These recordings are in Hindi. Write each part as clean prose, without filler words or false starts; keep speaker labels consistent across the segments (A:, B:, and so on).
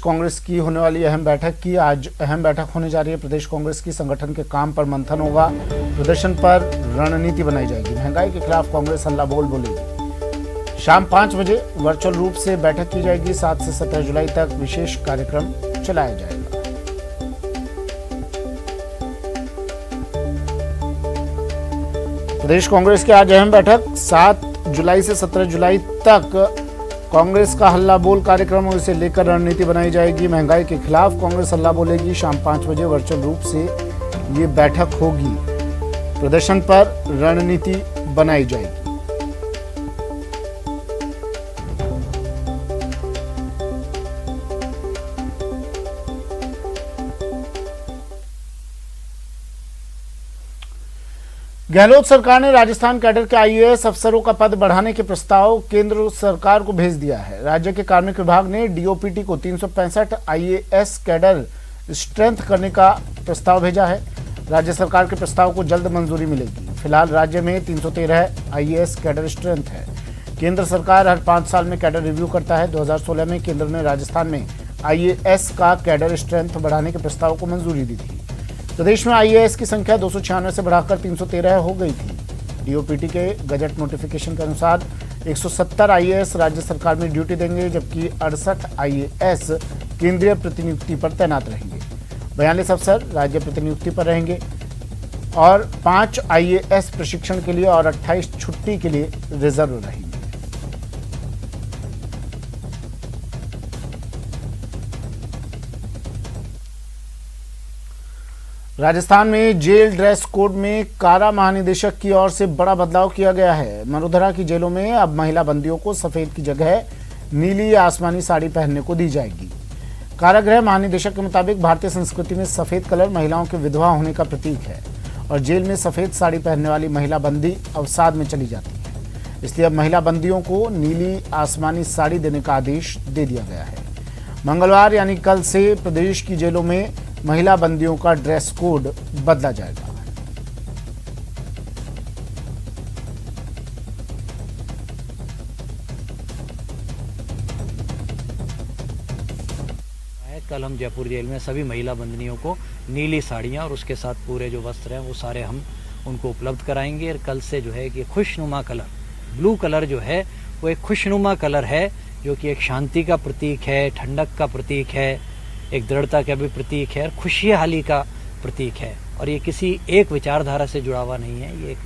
A: कांग्रेस की होने वाली अहम बैठक की आज अहम बैठक होने जा रही है। प्रदेश कांग्रेस की संगठन के काम पर मंथन होगा, प्रदर्शन पर रणनीति बनाई जाएगी, महंगाई के खिलाफ कांग्रेस हल्ला बोल बोलेगी। शाम 5 बजे वर्चुअल रूप से बैठक की जाएगी। 7 से 17 जुलाई तक विशेष कार्यक्रम चलाया जाएगा। प्रदेश कांग्रेस की आज अहम बैठक 7 जुलाई से 17 जुलाई तक कांग्रेस का हल्ला बोल कार्यक्रम और इसे लेकर रणनीति बनाई जाएगी। महंगाई के खिलाफ कांग्रेस हल्ला बोलेगी। शाम 5 बजे वर्चुअल रूप से ये बैठक होगी, प्रदर्शन पर रणनीति बनाई जाएगी। गहलोत सरकार ने राजस्थान कैडर के आईएएस अफसरों का पद बढ़ाने के प्रस्ताव केंद्र सरकार को भेज दिया है। राज्य के कार्मिक विभाग ने डीओपीटी को 365 आईएएस कैडर स्ट्रेंथ करने का प्रस्ताव भेजा है। राज्य सरकार के प्रस्ताव को जल्द मंजूरी मिलेगी। फिलहाल राज्य में 313 आईएएस कैडर स्ट्रेंथ है। केंद्र सरकार हर 5 साल में कैडर रिव्यू करता है। 2016 में केंद्र ने राजस्थान में आईएएस का कैडर स्ट्रेंथ बढ़ाने के प्रस्ताव को मंजूरी दी थी। प्रदेश में आईएएस की संख्या 296 से बढ़ाकर 313 हो गई थी। डीओपीटी के गजट नोटिफिकेशन के अनुसार 170 आईएएस राज्य सरकार में ड्यूटी देंगे, जबकि 68 आईएएस केंद्रीय प्रतिनियुक्ति पर तैनात रहेंगे। 42 अफसर राज्य प्रतिनियुक्ति पर रहेंगे और 5 आईएएस प्रशिक्षण के लिए और 28 छुट्टी के लिए रिजर्व रहेंगे। राजस्थान में जेल ड्रेस कोड में कारा महानिदेशक की ओर से बड़ा बदलाव किया गया है। मरुधरा की जेलों में अब महिला बंदियों को सफेद की जगह नीली या आसमानी साड़ी पहनने को दी जाएगी। कारागृह महानिदेशक के मुताबिक भारतीय संस्कृति में सफेद कलर महिलाओं के विधवा होने का प्रतीक है और जेल में सफेद साड़ी पहनने वाली महिला बंदी अवसाद में चली जाती है। इसलिए अब महिला बंदियों को नीली आसमानी साड़ी देने का आदेश दे दिया गया है। मंगलवार यानी कल से प्रदेश की जेलों में महिला बंदियों का ड्रेस कोड बदला जाएगा।
B: कल हम जयपुर जेल में सभी महिला बंदियों को नीली साड़ियां और उसके साथ पूरे जो वस्त्र हैं वो सारे हम उनको उपलब्ध कराएंगे। और कल से जो है कि खुशनुमा कलर, ब्लू कलर जो है वो एक खुशनुमा कलर है, जो कि एक शांति का प्रतीक है, ठंडक का प्रतीक है, एक दृढ़ता का भी प्रतीक है, खुशहाली का प्रतीक है। और ये किसी एक विचारधारा से जुड़ा हुआ नहीं है, ये एक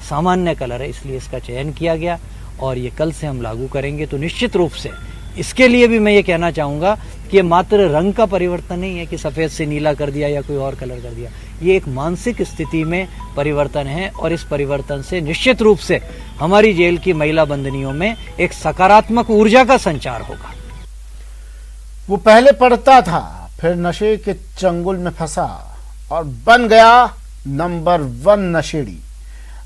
B: सामान्य कलर है, इसलिए इसका चयन किया गया और ये कल से हम लागू करेंगे। तो निश्चित रूप से इसके लिए भी मैं ये कहना चाहूँगा कि ये मात्र रंग का परिवर्तन नहीं है कि सफ़ेद से नीला कर दिया या कोई और कलर कर दिया। ये एक मानसिक स्थिति में परिवर्तन है और इस परिवर्तन से निश्चित रूप से हमारी जेल की महिला बंदियों में एक सकारात्मक ऊर्जा का संचार होगा।
A: वो पहले पढ़ता था, फिर नशे के चंगुल में फंसा और बन गया नंबर 1 नशेड़ी।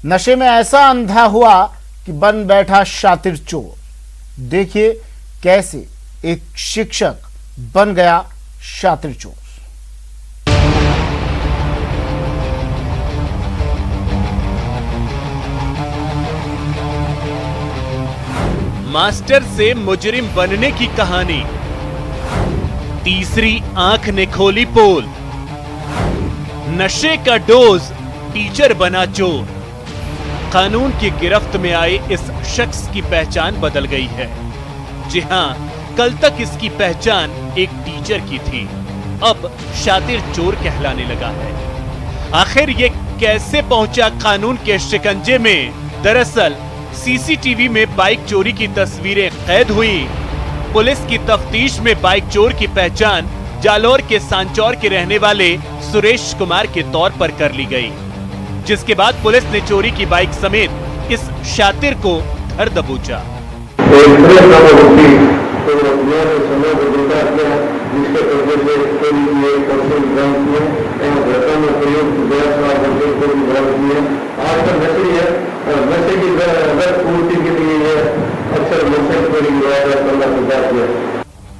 A: नशे में ऐसा अंधा हुआ कि बन बैठा शातिर चोर। देखिए कैसे एक शिक्षक बन गया शातिर चोर।
C: मास्टर से मुजरिम बनने की कहानी। तीसरी आंख ने खोली पोल। नशे का डोज, टीचर बना चोर। कानून की गिरफ्त में आए इस शख्स की पहचान बदल गई है। जी हां, कल तक इसकी पहचान एक टीचर की थी, अब शातिर चोर कहलाने लगा है। आखिर ये कैसे पहुंचा कानून के शिकंजे में? दरअसल सीसीटीवी में बाइक चोरी की तस्वीरें कैद हुई। पुलिस की तफ्तीश में बाइक चोर की पहचान जालौर के सांचौर के रहने वाले सुरेश कुमार के तौर पर कर ली गई, जिसके बाद पुलिस ने चोरी की बाइक समेत इस शातिर को धर दबोचा।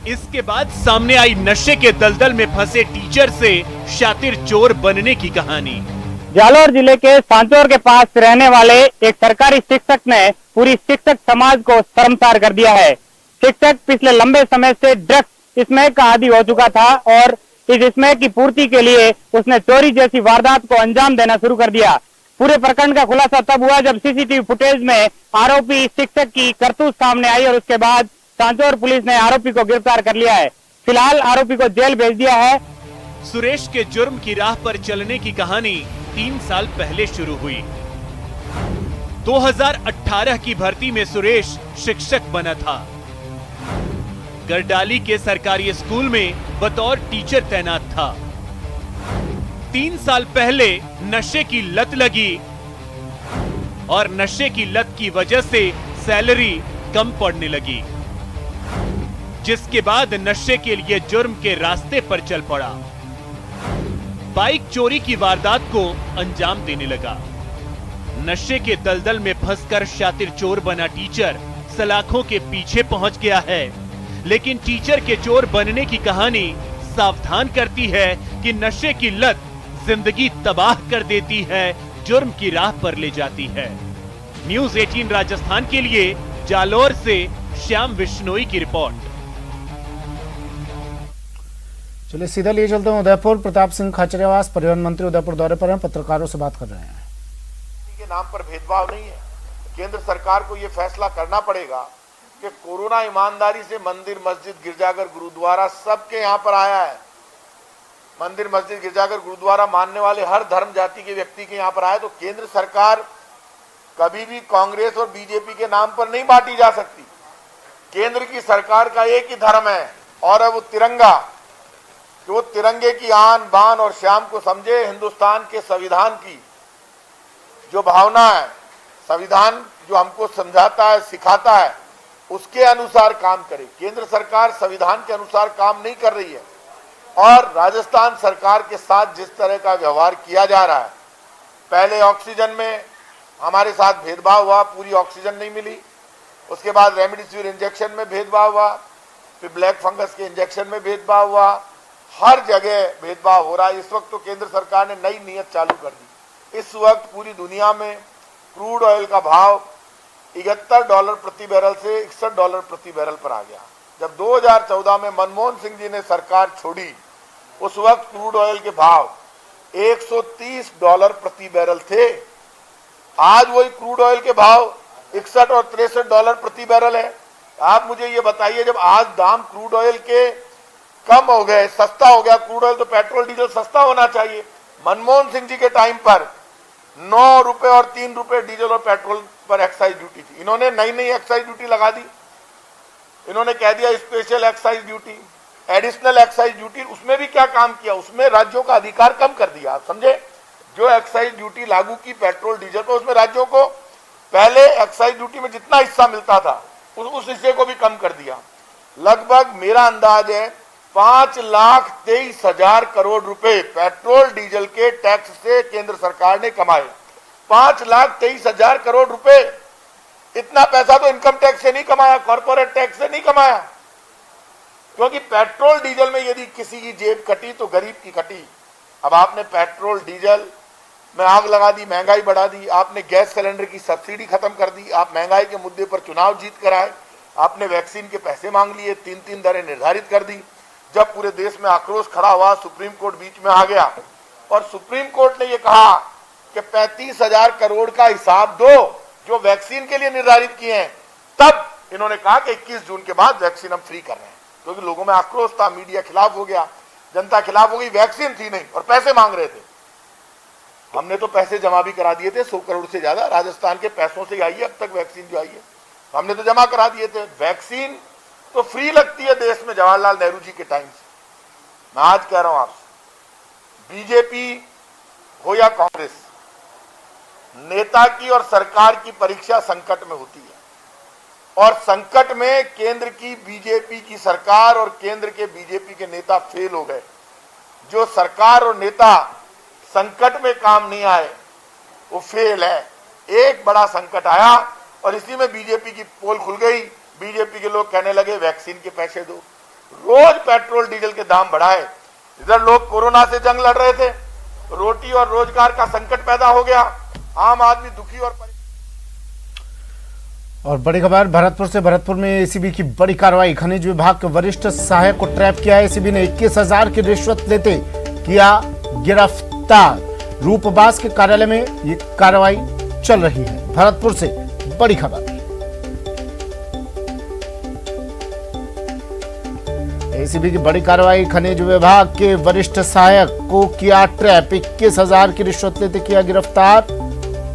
C: इसके बाद सामने आई नशे के दलदल में फंसे टीचर से शातिर चोर बनने की कहानी।
D: जालौर जिले के सांचौर के पास रहने वाले एक सरकारी शिक्षक ने पूरी शिक्षक समाज को शर्मसार कर दिया है। शिक्षक पिछले लंबे समय से ड्रग्स स्मैक का आदी हो चुका था और इस स्मैक की पूर्ति के लिए उसने चोरी जैसी वारदात को अंजाम देना शुरू कर दिया। पूरे प्रकरण का खुलासा तब हुआ जब सीसीटीवी फुटेज में आरोपी शिक्षक की करतूत सामने आई और उसके बाद सांचौर पुलिस ने आरोपी को गिरफ्तार कर लिया है। फिलहाल आरोपी को जेल भेज दिया है।
C: सुरेश के जुर्म की राह पर चलने की कहानी 3 साल पहले शुरू हुई। 2018 की भर्ती में सुरेश शिक्षक बना था। गरडाली के सरकारी स्कूल में बतौर टीचर तैनात था। 3 साल पहले नशे की लत लगी और नशे की लत की वजह से सैलरी कम पड़ने लगी, जिसके बाद नशे के लिए जुर्म के रास्ते पर चल पड़ा। बाइक चोरी की वारदात को अंजाम देने लगा। नशे के दलदल में फंसकर शातिर चोर बना टीचर सलाखों के पीछे पहुंच गया है, लेकिन टीचर के चोर बनने की कहानी सावधान करती है कि नशे की लत जिंदगी तबाह कर देती है, जुर्म की राह पर ले जाती है। न्यूज़ 18 राजस्थान के लिए जालोर से श्याम विश्नोई की रिपोर्ट।
A: चलिए सीधा लिए चलते हैं उदयपुर। प्रताप सिंह खाचरियावास परिवहन मंत्री उदयपुर दौरे पर हैं, पत्रकारों से बात कर रहे हैं।
E: के नाम पर भेदभाव नहीं है। केंद्र सरकार को यह फैसला करना पड़ेगा कि कोरोना ईमानदारी से मंदिर, मस्जिद, गिरजाघर, गुरुद्वारा सबके यहाँ पर आया है। मंदिर, मस्जिद, गिरजाघर, गुरुद्वारा मानने वाले हर धर्म जाति के व्यक्ति के यहाँ पर आए। तो केंद्र सरकार कभी भी कांग्रेस और बीजेपी के नाम पर नहीं बांटी जा सकती। केंद्र की सरकार का एक ही धर्म है और है वो तिरंगा। कि वो तिरंगे की आन बान और शान को समझे, हिंदुस्तान के संविधान की जो भावना है, संविधान जो हमको समझाता है, सिखाता है, उसके अनुसार काम करे। केंद्र सरकार संविधान के अनुसार काम नहीं कर रही है और राजस्थान सरकार के साथ जिस तरह का व्यवहार किया जा रहा है, पहले ऑक्सीजन में हमारे साथ भेदभाव हुआ, पूरी ऑक्सीजन नहीं मिली। उसके बाद रेमडेसिविर इंजेक्शन में भेदभाव हुआ, फिर ब्लैक फंगस के इंजेक्शन में भेदभाव हुआ। हर जगह भेदभाव हो रहा है। इस वक्त तो केंद्र सरकार ने नई नीयत चालू कर दी। इस वक्त पूरी दुनिया में क्रूड ऑयल का भाव $71 प्रति बैरल से $61 प्रति बैरल पर आ गया। जब 2014 में मनमोहन सिंह जी ने सरकार छोड़ी, उस वक्त क्रूड ऑयल के भाव $130 प्रति बैरल थे। आज वही क्रूड ऑयल के भाव 61 और $63 प्रति बैरल है। आप मुझे ये बताइए, जब आज दाम क्रूड ऑयल के कम हो गए, सस्ता हो गया क्रूड ऑयल, तो पेट्रोल डीजल सस्ता होना चाहिए। मनमोहन सिंह जी के टाइम पर 9 रुपए और 3 रुपए डीजल और पेट्रोल पर एक्साइज ड्यूटी थी। इन्होंने नई नई एक्साइज ड्यूटी लगा दी। इन्होंने कह दिया special excise duty, additional excise duty. उसमें भी क्या काम किया, उसमें राज्यों का अधिकार कम कर दिया। आप समझे, जो एक्साइज ड्यूटी लागू की पेट्रोल डीजल पर, उसमें राज्यों को पहले एक्साइज ड्यूटी में जितना हिस्सा मिलता था उस हिस्से को भी कम कर दिया। लगभग मेरा अंदाज है 5,23,000 करोड़ रुपए पेट्रोल डीजल के टैक्स से केंद्र सरकार ने कमाए। 5,23,000 करोड़ रुपए। इतना पैसा तो इनकम टैक्स से नहीं कमाया, कॉर्पोरेट टैक्स से नहीं कमाया। क्योंकि पेट्रोल डीजल में यदि किसी की जेब कटी तो गरीब की कटी। अब आपने पेट्रोल डीजल में आग लगा दी, महंगाई बढ़ा दी। आपने गैस सिलेंडर की सब्सिडी खत्म कर दी। आप महंगाई के मुद्दे पर चुनाव जीत कर आए। आपने वैक्सीन के पैसे मांग लिए, 3-3 दरें निर्धारित कर दी। जब पूरे देश में आक्रोश खड़ा हुआ, सुप्रीम कोर्ट बीच में आ गया और सुप्रीम कोर्ट ने यह कहा कि 35,000 करोड़ का हिसाब दो जो वैक्सीन के लिए निर्धारित किए हैं। तब इन्होंने कहा कि 21 जून के बाद वैक्सीन हम फ्री कर रहे हैं। क्योंकि लोगों में आक्रोश था, मीडिया खिलाफ हो गया, जनता खिलाफ हो गई। वैक्सीन थी नहीं और पैसे मांग रहे थे। हमने तो पैसे जमा भी करा दिए थे, 100 करोड़ से ज्यादा राजस्थान के पैसों से आई है अब तक वैक्सीन जो आई है, हमने तो जमा करा दिए थे। वैक्सीन तो फ्री लगती है देश में जवाहरलाल नेहरू जी के टाइम से। मैं आज कह रहा हूं आपसे, बीजेपी हो या कांग्रेस, नेता की और सरकार की परीक्षा संकट में होती है। और संकट में केंद्र की बीजेपी की सरकार और केंद्र के बीजेपी के नेता फेल हो गए। जो सरकार और नेता संकट में काम नहीं आए वो फेल है। एक बड़ा संकट आया और इसी में बीजेपी की पोल खुल गई। बीजेपी के लोग कहने लगे वैक्सीन के पैसे दो, रोज पेट्रोल डीजल के दाम बढ़ाए। इधर लोग कोरोना से जंग लड़ रहे थे, रोटी और रोजगार का संकट पैदा हो गया, आम आदमी दुखी और
A: और बड़ी खबर भरतपुर से। भरतपुर में एसीबी की बड़ी कार्रवाई। खनिज विभाग के वरिष्ठ सहायक को ट्रैप किया। एसीबी ने 21,000 की रिश्वत लेते किया गिरफ्तार। रूपबास के कार्यालय में ये कार्रवाई चल रही है। भरतपुर से बड़ी खबर। एसीबी की बड़ी कार्रवाई। खनिज विभाग के वरिष्ठ सहायक को किया ट्रैप। 21,000 की रिश्वत लेते किया गिरफ्तार।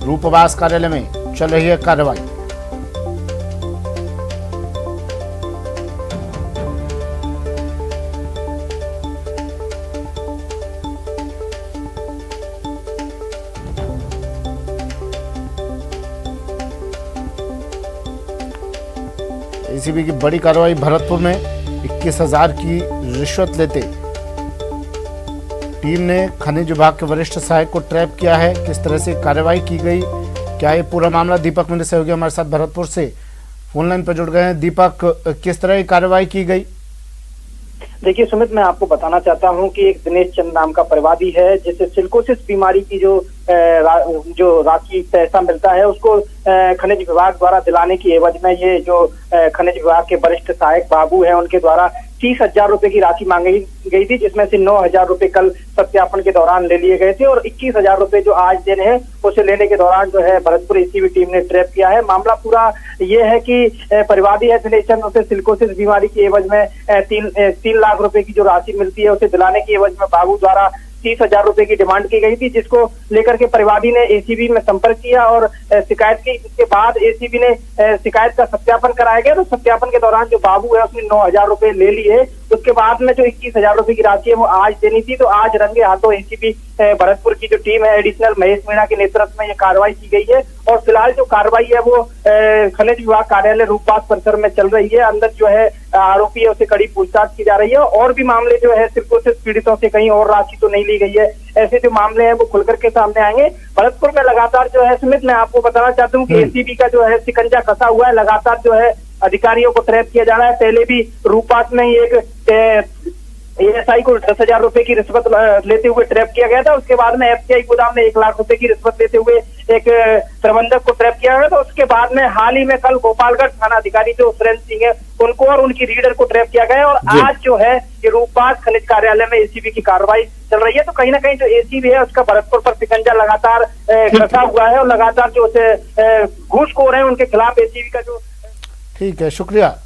A: रूपबास कार्यालय में चल रही है कार्रवाई। एसीबी की बड़ी कार्रवाई। भरतपुर में 21,000 की रिश्वत लेते टीम ने खनिज विभाग के वरिष्ठ सहायक को ट्रैप किया है। किस तरह से कार्रवाई की गई, क्या ये पूरा मामला? दीपक मेरे सहयोगी हमारे साथ भरतपुर से फोन लाइन पर जुड़ गए हैं। दीपक, किस तरह की कार्रवाई की गई?
F: देखिए सुमित, मैं आपको बताना चाहता हूं कि एक दिनेश चंद नाम का परिवादी है जिसे सिलिकोसिस बीमारी की जो राशि पैसा मिलता है उसको खनिज विभाग द्वारा दिलाने की एवज में ये जो खनिज विभाग के वरिष्ठ सहायक बाबू हैं उनके द्वारा 30,000 रुपए की राशि मांगी गई थी, जिसमें से 9,000 रुपए कल सत्यापन के दौरान ले लिए गए थे और 21,000 रुपए जो आज देने हैं उसे लेने के दौरान जो है भरतपुर एसीबी टीम ने ट्रैप किया है। मामला पूरा ये है कि परिवादी है दिनेश चंद, उसे सिलिकोसिस बीमारी की एवज में 3 लाख रुपए की जो राशि मिलती है उसे दिलाने की एवज में बाबू द्वारा 30,000 रुपए की डिमांड की गई थी, जिसको लेकर के परिवादी ने एसीबी में संपर्क किया और शिकायत की। इसके बाद एसीबी ने शिकायत का सत्यापन कराया गया। तो सत्यापन के दौरान जो बाबू है उसने 9,000 रुपए ले लिए। उसके बाद में जो 21,000 रुपए की राशि है वो आज देनी थी। तो आज रंगे हाथों एसीबी भरतपुर की जो टीम है एडिशनल महेश मीणा के नेतृत्व में ये कार्रवाई की गई है और फिलहाल जो कार्रवाई है वो खनिज विभाग कार्यालय रूपबास परिसर में चल रही है। अंदर जो है आरोपी है उसे कड़ी पूछताछ की जा रही है और भी मामले जो है सिलिकोसिस पीड़ितों से कहीं और राशि तो नहीं ली गई है। ऐसे जो मामले हैं वो खुलकर के सामने आएंगे। भरतपुर में लगातार जो है सुमित, मैं आपको बताना चाहता हूँ कि एसीबी का जो है शिकंजा कसा हुआ है। लगातार जो है अधिकारियों को ट्रैप किया जा रहा है। पहले भी रूपबास में ही एक एएसआई को 10,000 रुपए की रिश्वत लेते हुए ट्रैप किया गया था। उसके बाद में एफसीआई गोदाम में 1 लाख रुपए की रिश्वत लेते हुए एक प्रबंधक को ट्रैप किया गया था। उसके बाद में हाल ही में कल गोपालगढ़ थाना अधिकारी जो सुरेंद्र सिंह है उनको और उनकी रीडर को ट्रैप किया गया और आज जो है ये रूपबास खनिज कार्यालय में एसीबी की कार्रवाई चल रही है। तो कहीं ना कहीं जो एसीबी है उसका भरतपुर पर शिकंजा लगातार कसा हुआ है और लगातार जो घूसखोर है उनके खिलाफ एसीबी का जो। ठीक
A: है, शुक्रिया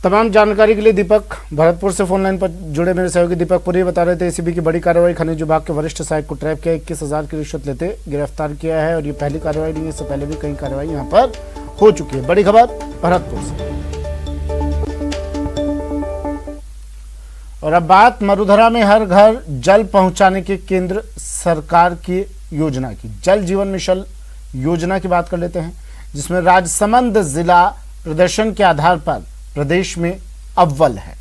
A: तमाम जानकारी के लिए दीपक। भरतपुर से फोन लाइन पर जुड़े मेरे सहयोगी दीपक पुरी बता रहे थे एसीबी की बड़ी कार्रवाई। खनिज विभाग के वरिष्ठ सहायक को ट्रैप किया, 21,000 की रिश्वत लेते गिरफ्तार किया है और ये पहली कार्रवाई नहीं है, इससे पहले भी कई कार्रवाई यहाँ पर हो चुकी है। बड़ी खबर भरतपुर से। और अब बात मरुधरा में हर घर जल पहुंचाने के केंद्र सरकार की योजना की, जल जीवन मिशन योजना की बात कर लेते हैं, जिसमें राजसमंद जिला प्रदर्शन के आधार पर प्रदेश में अव्वल है।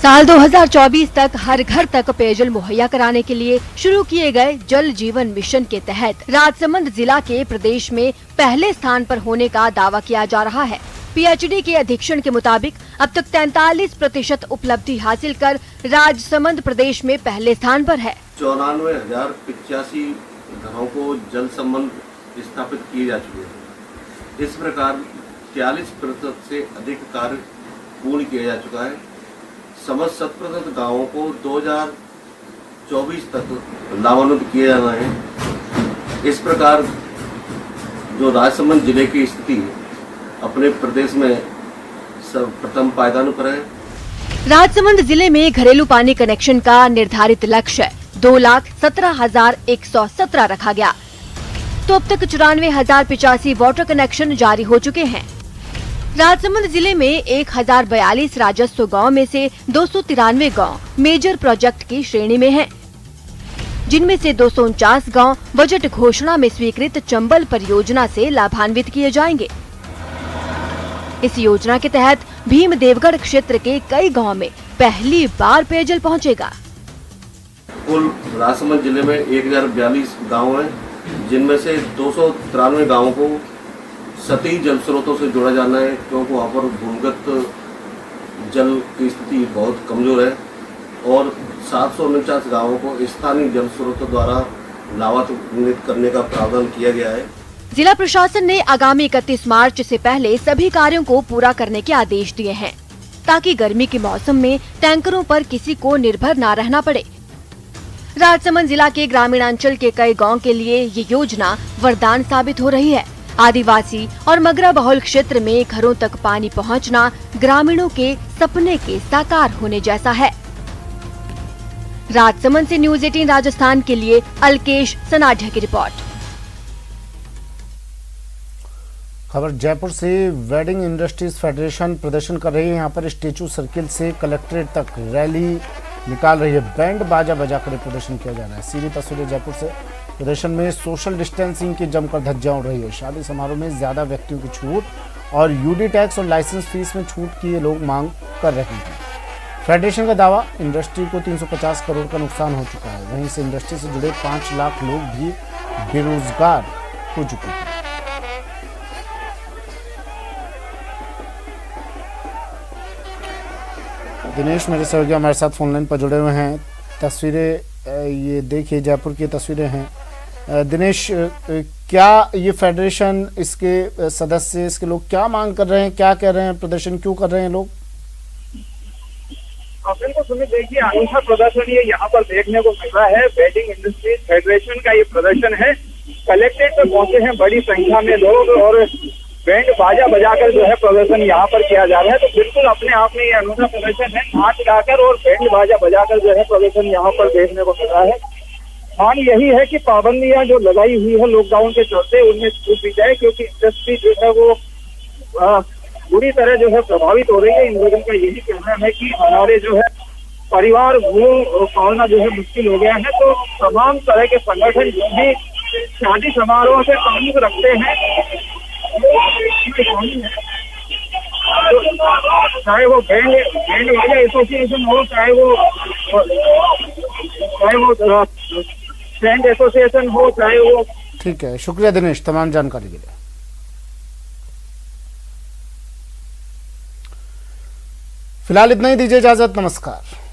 G: साल 2024 तक हर घर तक पेयजल मुहैया कराने के लिए शुरू किए गए जल जीवन मिशन के तहत राजसमंद जिला के प्रदेश में पहले स्थान पर होने का दावा किया जा रहा है। पीएचडी के अधीक्षण के मुताबिक अब तक 43% उपलब्धि हासिल कर राजसमंद प्रदेश में पहले स्थान पर है।
H: 94,085 घरों को जल संबंध स्थापित किए जा चुके हैं। इस प्रकार 43% से अधिक कार्य पूर्ण किया जा चुका है। समस्त 7% गाँवों को 2024 तक लाभान्वित किया जाना है। इस प्रकार जो राजसमंद जिले की स्थिति अपने प्रदेश में प्रथम पायदान पर है।
G: राजसमंद जिले में घरेलू पानी कनेक्शन का निर्धारित लक्ष्य 2,17,117 रखा गया, तो अब तक 94,085 वाटर कनेक्शन जारी हो चुके हैं। राजसमंद जिले में 1,042 राजस्व गांव में से 293 गांव मेजर प्रोजेक्ट की श्रेणी में हैं, जिनमें से 249 गांव बजट घोषणा में स्वीकृत चंबल परियोजना से लाभान्वित किए जाएंगे। इस योजना के तहत भीमदेवगढ़ क्षेत्र के कई गांव में पहली बार पेयजल पहुंचेगा।
H: कुल राजसमंद जिले में 1,042 गाँव हैं, जिनमें से 293 गाँवों को सतही जल स्रोतों से जोड़ा जाना है, क्योंकि वहाँ पर भूमिगत जल की स्थिति बहुत कमजोर है और 749 गाँवों को स्थानीय जल स्रोतों द्वारा लाभान्वित करने का प्रावधान किया गया है।
G: जिला प्रशासन ने आगामी 31 मार्च से पहले सभी कार्यों को पूरा करने के आदेश दिए हैं, ताकि गर्मी के मौसम में टैंकरों पर किसी को निर्भर न रहना पड़े। राजसमंद जिला के ग्रामीणांचल के कई गांव के लिए ये योजना वरदान साबित हो रही है। आदिवासी और मगरा बहुल क्षेत्र में घरों तक पानी पहुंचना ग्रामीणों के सपने के साकार होने जैसा है। राजसमंद से न्यूज़ 18 राजस्थान के लिए अलकेश सनाढ्य की रिपोर्ट।
A: खबर जयपुर से। वेडिंग इंडस्ट्रीज फेडरेशन प्रदर्शन कर रही है। यहाँ पर स्टेचू सर्किल से कलेक्ट्रेट तक रैली निकाल रही है। बैंड बाजा बजाकर प्रदर्शन किया जा रहा है। सीधी तस्वीरें जयपुर से। प्रदर्शन में सोशल डिस्टेंसिंग की जमकर धज्जियां उड़ रही है। शादी समारोह में ज्यादा व्यक्तियों की छूट और यूडी टैक्स और लाइसेंस फीस में छूट की ये लोग मांग कर रहे हैं। फेडरेशन का दावा, इंडस्ट्री को 350 करोड़ का नुकसान हो चुका है। वहीं से इंडस्ट्री से जुड़े 5 लाख लोग भी बेरोजगार हो चुके हैं। दिनेश मेरे सहयोगी हमारे साथ फोनलाइन पर जुड़े हुए हैं। तस्वीरें ये देखिए, जयपुर की तस्वीरें हैं। दिनेश, क्या ये फेडरेशन, इसके सदस्य, इसके लोग क्या मांग कर रहे हैं, क्या कह रहे हैं, प्रदर्शन क्यों कर रहे हैं लोग?
I: बिल्कुल सुमित, देखिए अनूठा प्रदर्शन ये यहाँ पर देखने को मिल रहा है। वेडिंग इंडस्ट्रीज फेडरेशन का ये प्रदर्शन है। कलेक्ट्रेट पर पहुंचे हैं बड़ी संख्या में लोग और बैंड बाजा बजाकर जो है प्रदर्शन यहाँ पर किया जा रहा है। तो बिल्कुल अपने आप में ये अनूठा प्रदर्शन है। नाच गाकर और बैंड बाजा बजाकर जो है प्रदर्शन यहाँ पर देखने को मिल रहा है। मांग यही है कि पाबंदियां जो लगाई हुई है लॉकडाउन के चलते, उनमें छूट दी जाए, क्योंकि इंडस्ट्री जो है वो बुरी तरह जो है प्रभावित हो रही है। इन लोगों का यही कहना है कि हमारे जो है परिवार वो पालना जो है मुश्किल हो गया है। तो तमाम तरह के संगठन जो भी शादी समारोह से ताल्लुक रखते हैं, तो चाहे वो बैंड वाले एसोसिएशन हो, चाहे वो फ्रेंड एसोसिएशन हो, चाहे वो।
A: ठीक है, शुक्रिया दिनेश तमाम जानकारी के लिए। फिलहाल इतना ही, दीजिए इजाजत, नमस्कार।